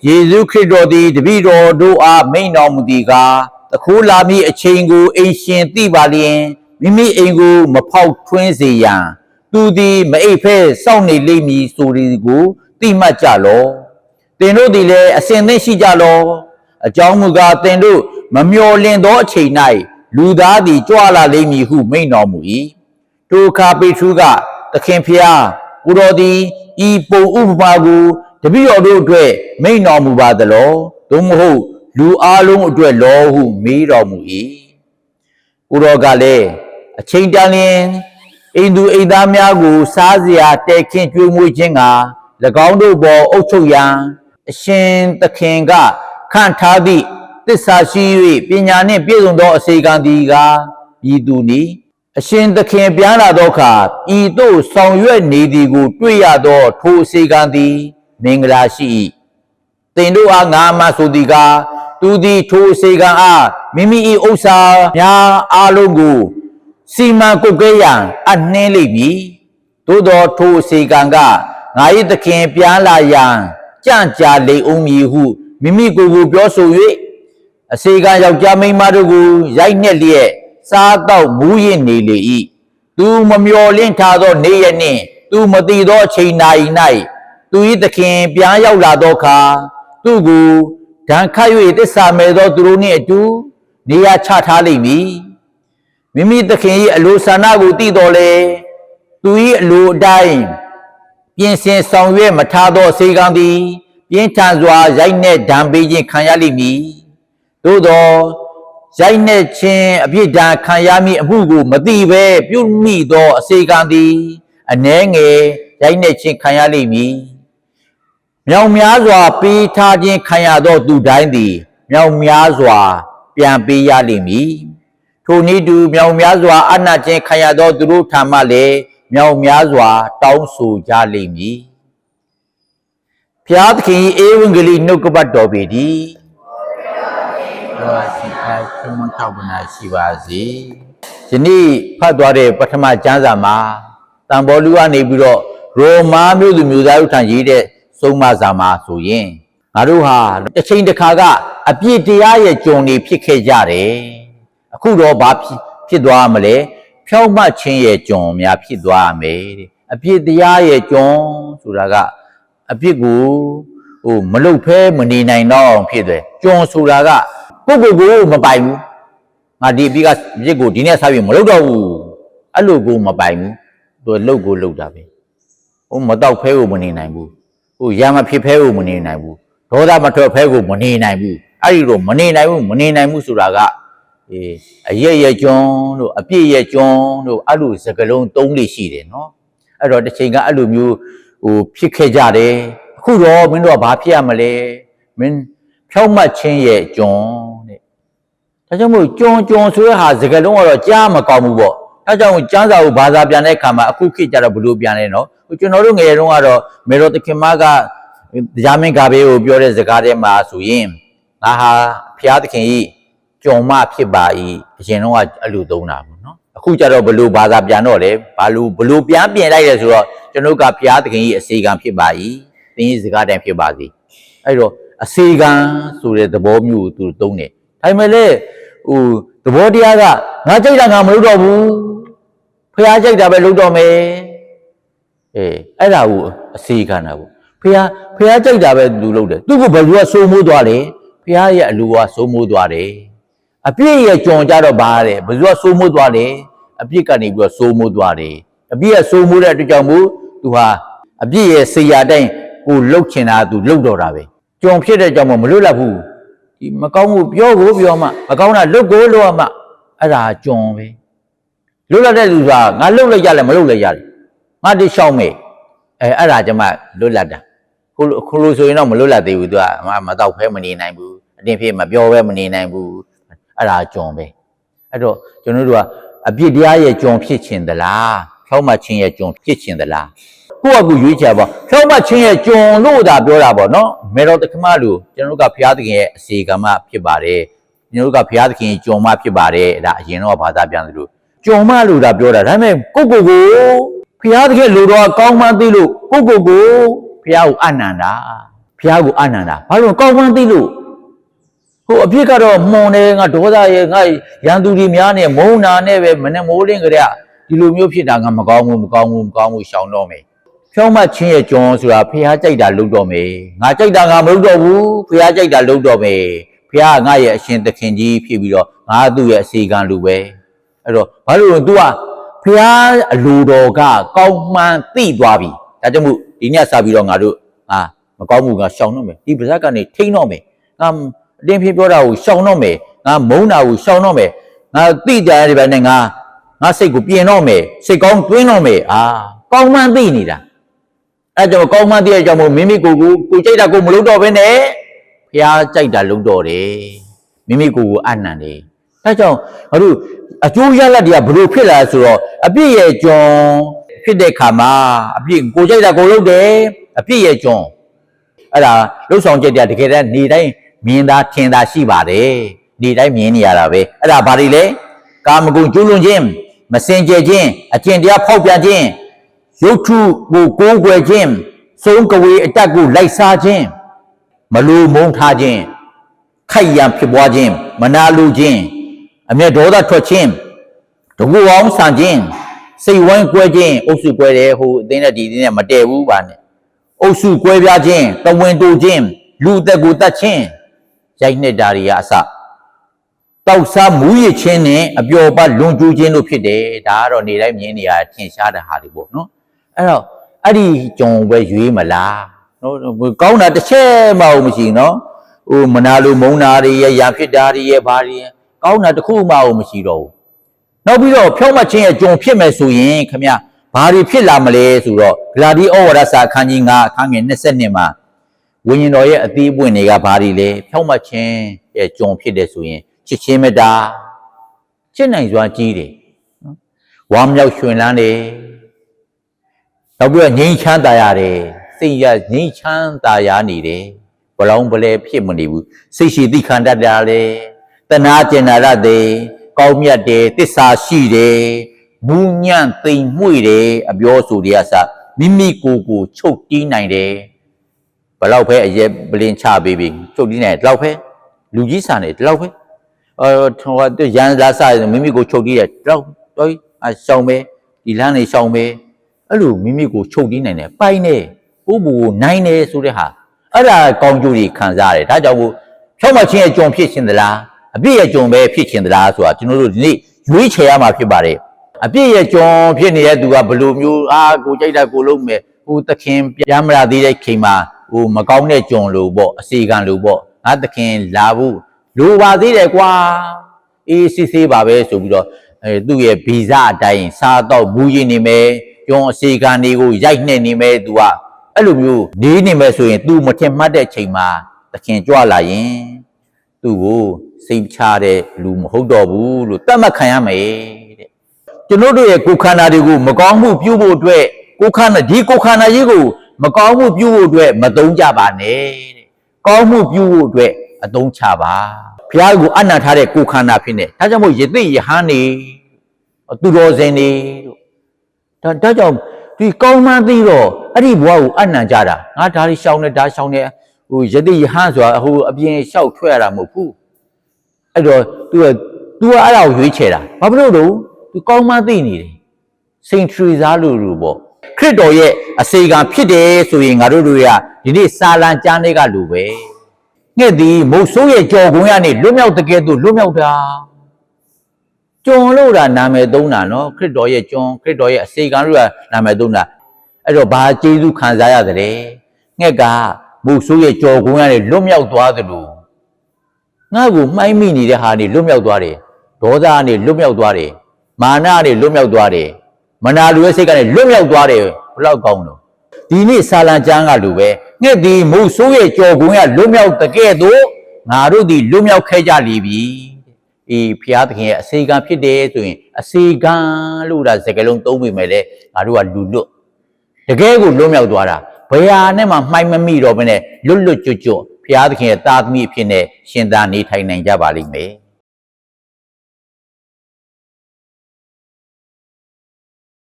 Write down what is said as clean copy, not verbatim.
ယေရှုခရစ်တော်သည်တပည့်တော်တို့အားမိန့်တော်မူသည်ကားတခိုးလာမည့်အချိန်ကိုအိမ်ရှင်သိပါလျင်မိမိအိမ်ကိုမဖောက်ထွင်းစေရန်သူသည်မအိပ်ဖဲစောင့်နေလိမ့်မည်ဆိုသည်ကိုသိမှတ်ကြလော့သင်တို့သည်လည်းအစဉ်သင့်ရှိကြလော့အကြောင်းမူကားသင်တို့မမျှော်လင့်သောအချိန်၌လူသားသည်ကြွလာလိမ့်မည်ဟုမိန့်တော်မူ၏ထိုအခါပေထရုကသခင်ဖျားကိုတော်သည်ဤပုံဥပမာကိုတပည့်တော်တို့အတွက်မိန့်တော်မူပါသလောသို့မဟုတ်လူအလုံးအတွက်လောဟုမေးတော်မူ၏ကိုတော်ကလည်းအချိန်တန်လျင်အိမ်သူအိမ်သားများကိုစားစရာတဲခင်းကျွေးမွေးခြင်းက၎င်းတို့ပေါ်အုပ်ချုပ်ရန်အရှင်သခင်ကခန့်ထားသည့်သစ္စာရှိ၍ပညာနှင့်ပြည့်စုံသောအစေခံသည်ကားဤသူနီအရှင်သခင်ပြန်လာသောအခါဤသို့ဆောင်ရွက်နေသည်ကိုတွေ့ရသောထိုအစေခံသည်မင်္ဂလာရှိ၏သင်တို့အားငါမှဆိုသည်ကားသူသည်ထိုအစေခံအားမိမိ၏ဥစ္စာများအားလုံးကိုစီမံကုတ်ကဲရန်အနှင်းလိမ့်မည်သို့သောထိုအစေခံကငါ၏သခင်ပြန်လာရန်ကြံ့ကြာလိမ့်ဦးမည်ဟုမိမိကိုယ်ကိုပြောဆို၍အစေခံယောက်ျားမိန်းမတို့ကိုရိုက်နှက်လျက်စားတော့မူးရင်နေလေ၏သူမမျော်လင့်ထားသောနေ့ရက်နှင့်သူမသိသောအချိန်နာရီ၌သူ၏သခင်ပြန်ရောက်လာသောအခါသူကိုဒဏ်ခတ်၍သစ္စာမဲ့သောသူတို့နှင့်အတူနေရာချထားလိမ့်မည်မိမိသခင်၏အလိုဆန္ဒကိုသိတော်လေသူ၏အလိုအတိုင်းပြင်ဆင်ဆောင်ရွက်မထားသောအစေခံသည်ပြင်းထန်စွာရိုက်နှက်ဒဏ်ပေးခြင်းခံရလိမ့်မည်သို့သောရိုက်နှက်ခြင်းအပြစ်ဒဏ်ခံရမည့်အမှုကိုမသိဘဲပြုမိသောအစေခံသည်အနည်းငယ်ရိုက်နှက်ခြင်းခံရလိမ့်မည်မြောင်များစွာပေးထားခြင်းခံရသောသူတိုင်းသည်မြောင်များစွာပြန်ပေးရလိမ့်မည်ထိုနည်းတူမြောင်များစွာအနတ်ခြင်းခံရသောသူတို့ထံမှလည်းမြောင်များစွာတောင်းဆိုကြလိမ့်မည်ဖျားသခင်ဧဝံဂေလိနှုတ်ကပတ်တော်ပေတည်းကျွန်မထောက်ပနာရှိပါစေယနေ့ဖတ်သွားတဲ့ပထမကျမ်းစာမှာတန်ဘောလူကနေပြီးတော့ရိုမာမြို့သူမျိုးသားတို့ထံရေးတဲ့ဆုံးမစာမှာဆိုရင်ငါတို့ဟာတစ်ချိန်တစ်ခါကအပြစ်တရားရဲ့ကြုံနေဖြစ်ခဲ့ကြတယ်အခုတော့ဘာဖြစ်သွားမလဲဖြောင့်မတ်ခြင်းရဲ့ကြုံများဖြစ်သွားမယ်တဲ့အပြစ်တရားရဲ့ကြုံဆိုတာကအပြစ်ကိုမလုပ်ဖဲမနေနိုင်တော့ဖြစ်တယ်ကြုံဆိုတာကကိုယ့်ကိုယ်ကိုမပိုင်ဘူးငါဒီအပြစ်ကိုဒီနေ့စားပြီးမလုပ်တော့ဘူးအဲ့လိုကိုမပိုင်ဘူးသူလှုပ်ကိုလှုပ်တာပဲမတော့ဖဲကိုမနေနိုင်ဘူးရံမဖြစ်ဖဲကိုမနေနိုင်ဘူးဒေါသမထွက်ဖဲကိုမနေနိုင်ဘူးအဲ့ဒီတော့မနေနိုင်ဘူးဆိုတာကအရဲ့ရဲ့ကျွန်းတို့အပြစ်ရဲ့ကျွန်းတို့အဲ့လိုစကလုံးသုံးလေးရှိတယ်နော်အဲ့တော့တစ်ချိန်ကအဲ့လိုမျိုးဖြစ်ခဲ့ကြတယ်အခုတော့မင်းတို့ကဘာဖြစ်ရမလဲမင်းဖြောင့်မတ်ခြင်းရဲ့ကျွန်းတဲ့ဒါကြောင့်မို့ကျွန်းဆိုတဲ့ဟာစကလုံးကတော့ကြားမကောင်းဘူးပေါ့ဒါကြောင့်ကျမ်းစာကိုဘာသာပြန်တဲ့အခါမှာအခုခေတ်ကျတော့ဘလို့ပြန်လဲနော်ကျွန်တော်တို့ငယ်တုန်းကတော့မေတော်သခင်မကတရားမင်းကဘေးကိုပြောတဲ့စကားထဲမှာဆိုရင်ငါဟာဖျားသခင်ကြီးကြုံမဖြစ်ပါ၏အရင်တော့အဲ့လိုသုံးတာပေါ့နော်အခုကျတော့ဘလို့ဘာသာပြန်တော့လေဘလို့ပြန်ပြင်လိုက်ရဲဆိုတော့ကျွန်တော်ကဖျားသခင်ကြီးအစေခံဖြစ်ပါ၏သင်ကြီးစကားတိုင်းဖြစ်ပါစေအဲ့တော့အစေခံဆိုတဲ့သဘောမျိုးသူသုံးတယ်ဒါပေမဲ့လေသဘောတရားကငါကြိုက်တာငါမလုပ်တော့ဘူးဖျားကြိုက်တာပဲလုပ်တော့မယ်အဲ့ဒါကိုအစေခံတာပေါ့ဖျားကြိုက်တာပဲသူလုပ်တယ်သူကဘယ်လိုစိုးမိုးသွားလဲဖျားရဲ့အလိုကစိုးမိုးသွားတယ်အပြစ်ရဲ့ကြုံကြတော့ဘာလဲဘယ်လိုစိုးမိုးသွားလဲအပြစ်ကနေပြီးတော့စိုးမိုးသွားတယ်အပြစ်ရဲ့စိုးမိုးတဲ့အတွက်ကြောင့်မို့သူဟာအပြစ်ရဲ့စေရာတိုင်းကိုလှုပ်ချင်တာသူလှုပ်တော့တာပဲကြုံဖြစ်တဲ့ကြောင့်မို့မလွတ်လပ်ဘူးဒီမကောင်းမှုပြောမှမကောင်းတာလှုပ်မှအဲ့ဒါကြုံပဲလွတ်လပ်တဲ့လူကငါလှုပ်လိုက်ရလဲမလှုပ်လိုက်ရတယ်ငါတိရှောင်းမေအဲ့ဒါကျမှလွတ်လပ်တာခုလိုဆိုရင်တော့မလွတ်လပ်သေးဘူးသူကမတော့ဖဲမနေနိုင်ဘူးအတင်းဖြစ်မပြောပဲမနေနိုင်ဘူးအဲ့ဒါကြုံပဲအဲ့တော့ကျွန်တော်တို့ကအပြစ်တရားရဲ့ကြုံဖြစ်ခြင်းသလားဖြောင့်မတ်ခြင်းရဲ့ကြုံဖြစ်ခြင်းသလားကိုယ့်အကူရွေးချယ်ပါဖြောင့်မတ်ခြင်းရဲ့ကြုံလို့သာပြောတာပေါ့နော်မေတော်တက္ကမလူကျွန်တော်တို့ကဘုရားသခင်ရဲ့အစီကံမဖြစ်ပါတယ်ကျွန်တော်တို့ကဘုရားသခင်ကြုံမဖြစ်ပါတယ်ဒါအရင်တော့ဘာသာပြန်သလိုကြုံမလို့ဒါပြောတာဒါပေမဲ့ကိုဘုရားသခင်လူတော်ကောင်းမှန်းသိလို့ကိုဘုရားကိုအနန္တာဘ ရားကိုအနန္တာဘာလို့ကောင်းမှန်းသိလို့ဟိုအပြစ်ကတော့မှုန်နေငါဒေါသရဲ့ငါရန်သူတွေများနေမုန်းနာနဲ့ပဲမနဲ့မိုးလင်းကြတဲ့ဒီလိုမျိုးဖြစ်တာငါမကောင်းဘူးရှောင်တော့မယ်ဖြောင်းမချင်းရဲ့ကြုံဆိုတာဖះကြိုက်တာလုပ်တော့မယ်ငါကြိုက်တာငါမလုပ်တော့ဘူးဖះကြိုက်တာလုပ်တော့မယ်ဖះကငါရဲ့အရှင်သခင်ကြီးဖြစ်ပြီးတော့ငါသူ့ရဲ့အစီကံလူပဲအဲ့တော့ဘာလို့လဲ तू ကဖះအလိုတော်ကကောင်းမှန်းသိသွားပြီဒါကြောင့်မို့ဒီနေ့စပြီးတော့ငါတို့မကောင်းမှုကရှောင်တော့မယ်ဒီပါဇက်ကနေထိန်းတော့မယ်ငါအတင်းဖြစ်ပြောတာကိုရှောင်တော့မယ်ငါမုန်းတာကိုရှောင်တော့မယ်ငါသိကြရတဲ့ဘက်နဲ့ငါစိတ်ကိုပြင်တော့မယ်စိတ်ကောင်းတွင်းတော့မယ်ကောင်းမှန်းသိနေတာအဲ့ကြောင့်ကောင်းမှန်းသိရကြောင့်မို့မိမိကိုကြိုက်တာကိုမလုပ်တော့ဘဲနဲ့ဖះကြိုက်တာလုပ်တော့တယ်မိမိကိုအနံ့တယ်ဒါကြောင့်ငါတို့အကျိုးရလဒ်တွေကဘယ်လိုဖြစ်လာဆိုတော့အပြည့်ရဲ့ကြုံဖြစ်တဲ့ခါမှာအပြည့်ကိုကြိုက်တာကိုလုပ်တယ်အပြည့်ရဲ့ကြုံအဲ့ဒါလှုပ်ဆောင်ချက်တွေကတကယ်တမ်းနေတိုင်းမြင်သာထင်သာရှိပါတယ်နေတိုင်းမြင်နေရတာပဲအဲ့ဒါဘာတွေလဲကာမဂုဏ်ကျူးလွန်ခြင်းမစင်ကြယ်ခြင်းအကျင့်တရားဖောက်ပြန်ခြင်းရုပ်ထုကိုကိုးကွယ်ခြင်းဆုံးကဝေအတက်ကိုလိုက်စားခြင်းမလိုမုန်းထားခြင်းခိုက်ရန်ဖြစ်ပွားခြင်းမနာလိုခြင်းအမျက်ဒေါသထွက်ခြင်းတကူအောင်ဆန်ခြင်းစိတ်ဝမ်းကွဲခြင်းအုပ်စုကွဲတယ်ဟိုအသင်းနဲ့ဒီအသင်းနဲ့မတည့်ဘူးပါနဲ့အုပ်စုကွဲပြားခြင်းတဝင်းတူခြင်းလူသက်ကိုတတ်ခြင်းရိုက်နှစ်တာတွေကအစတောက်စားမူရခြင်းနဲ့အပျော်ပတ်လွန်ကျူးခြင်းတို့ဖြစ်တယ်ဒါကတော့နေတိုင်းမြင်နေရထင်ရှားတဲ့ဟာတွေပေါ့နော်အဲ့တော့အဲ့ဒီကြုံပဲရွေးမလားနော်ကောင်းတာတစ်ချက်မှမရှိနော်ဟိုမနာလိုမုန်းတာတွေရရဖြစ်တာတွေရဘာတွေကောင်းတာတစ်ခုမှမရှိတော့ဘူးနောက်ပြီးတော့ဖြောင်းမခြင်းရဲ့ကြုံဖြစ်မယ်ဆိုရင်ခမဘာတွေဖြစ်လာမလဲဆိုတော့ဂလာတိဩဝါဒစာအခန်းကြီး9အခန်းငယ်22မှာဝိညာဉ်တော်ရဲ့အသီးပွင့်တွေကဘာတွေလဲဖြောင်းမခြင်းရဲ့ကြုံဖြစ်တယ်ဆိုရင်ချစ်ချင်းမေတ္တာချစ်နိုင်စွာကြီးတယ်နော်ဝမ်းမြောက်ရွှင်လန်းတယ်နောက်ပြီးတော့ငြိမ်းချမ်းသာရတယ်စိတ်ရငြိမ်းချမ်းသာရနေတယ်ဘလောင်ပလဲဖြစ်မနေဘူးစိတ်ရှိသိခံတတ်တာလေတနာကျင်နာရတယ်ကောင်းမြတ်တယ်တစ္ဆာရှိတယ်မူညံ့သိမ်မွေ့တယ်အပြောဆိုတွေကစမိမိကိုယ်ချုပ်တီးနိုင်တယ်ဘလောက်ပဲအရက်ပလင်းချပေးပြီးချုပ်တီးနိုင်တယ်ဒီလောက်ပဲလူကြီးဆန်တယ်ဒီလောက်ပဲရန်လာစားမိမိကိုချုပ်တီးတယ်ဒီလောက်တော့ရှောင်ပဲဒီလမ်းနေရှောင်ပဲအဲ့လိုမိမိကိုချုပ်တီးနိုင်တယ်ပိုင်နေကိုဘူကိုနိုင်နေဆိုတဲ့ဟာအဲ့ဒါကောင်းကျိုးတွေခံစားရတယ်ဒါကြောင့်မို့ဖြောင်းမချင်းရဲ့ကြုံဖြစ်ခြင်းသလားအပြည့်ရဲ့ကြုံပဲဖြစ်ခြင်းသလားဆိုတာကျွန်တော်တို့ဒီနေ့ရွေးချယ်ရမှာဖြစ်ပါတယ်အပြည့်ရဲ့ကြုံဖြစ်နေတဲ့သူကဘယ်လိုမျိုးကိုကြိုက်တာကိုလုပ်မယ်ဟိုသခင်ပြန်မလာသေးတဲ့ချိန်မှာဟိုမကောင်းတဲ့ကြုံလို့ပေါ့အစီကံလို့ပေါ့ငါသခင်လာဘူးလိုပါသေးတယ်ကွာအေးစစ်သေးပါပဲဆိုပြီးတော့သူ့ရဲ့ဗီဇအတိုင်းစားတော့ဘူးရင်းနေမယ်ကြုံအစီကံတွေကိုရိုက်နှက်နေမယ်သူကအဲ့လိုမျိုးနေနေမယ်ဆိုရင် तू မထင်မှတ်တဲ့ချိန်မှာသခင်ကြွလာရင်သူ့ကိုစိတ်ချတဲ့လူမဟုတ်တော့ဘူးလို့သတ်မှတ်ခံရမယ်တဲ့ကျွန်တော်တို့ရဲ့ကိုယ်ခန္ဓာတွေကိုမကောင်းမှုပြုဖို့အတွက်ကိုယ်ခန္ဓာကြီးကိုမကောင်းမှုပြုဖို့အတွက်မသုံးကြပါနဲ့တဲ့ကောင်းမှုပြုဖို့အတွက်အသုံးချပါဘုရားကိုအနံ့ထားတဲ့ကိုယ်ခန္ဓာဖြစ်နေဒါကြောင့်မို့ယသိယဟန်နေသူတော်စင်နေတို့ဒါကြောင့်ဒီကောင်းမှန်းသိတော့အဲ့ဒီဘဝကိုအနံ့ကြတာငါဒါတွေရှောင်းနေဒါရှောင်းနေဟိုယသိယဟန်ဆိုတာဟိုအပြင်လျှောက်ထွက်ရတာမဟုတ်ဘူးအဲ့တော့ तू ကအဲ့ဒါကိုရွေးချယ်တာဘာဖြစ်လို့လဲ तू ကောင်းမှန်းသိနေတယ်စိန်ထရီစားလို့ပေါ့ခရစ်တော်ရဲ့အစေခံဖြစ်တယ်ဆိုရင်ငါတို့တွေကဒီနေ့စာလံကျမ်းတွေကလူပဲငှက်သည်မုတ်ဆိုးရဲ့ကြော်ကုန်းရနေလွတ်မြောက်တဲ့ကဲ့သို့လွတ်မြောက်တာကျွန်လို့တာနာမည်သုံးတာနော်ခရစ်တော်ရဲ့ကျွန်ခရစ်တော်ရဲ့အစေခံလို့နာမည်သုံးတာအဲ့တော့ဘာကျေးဇူးခံစားရသလဲငှက်ကမုတ်ဆိုးရဲ့ကြော်ကုန်းရနေလွတ်မြောက်သွားသလိုငါ့ကိုမှိုင်းမိနေတဲ့ဟာနေလွတ်မြောက်သွားတယ်ဒေါသကနေလွတ်မြောက်သွားတယ်မာနကနေလွတ်မြောက်သွားတယ်မနာလိုတဲ့စိတ်ကနေလွတ်မြောက်သွားတယ်ဘလောက်ကောင်းလို့ဒီနေ့စာလံကျမ်းကလိုပဲငှက်ဒီမုတ်ဆိုးရဲ့ကြော်ကုန်းရလွတ်မြောက်တဲ့ကဲ့သို့ငါတို့ဒီလွတ်မြောက်ခဲ့ကြလိမ့်ပြီအေးဖျားသခင်ရဲ့အစေခံဖြစ်တယ်ဆိုရင်အစေခံလို့ဒါစကားလုံးသုံးပြီးမယ်လေငါတို့ကလူလွတ်တကယ်ကိုလွတ်မြောက်သွားတာဘယ်ဟာနဲ့မှမှိုင်းမမိတော့ဘဲနဲ့လွတ်ကျွတ်ဖျားသခင်ရဲ့သားသမီးအဖြစ်နဲ့ရှင်သာနေထိုင်နိုင်ကြပါလိမ့်မယ်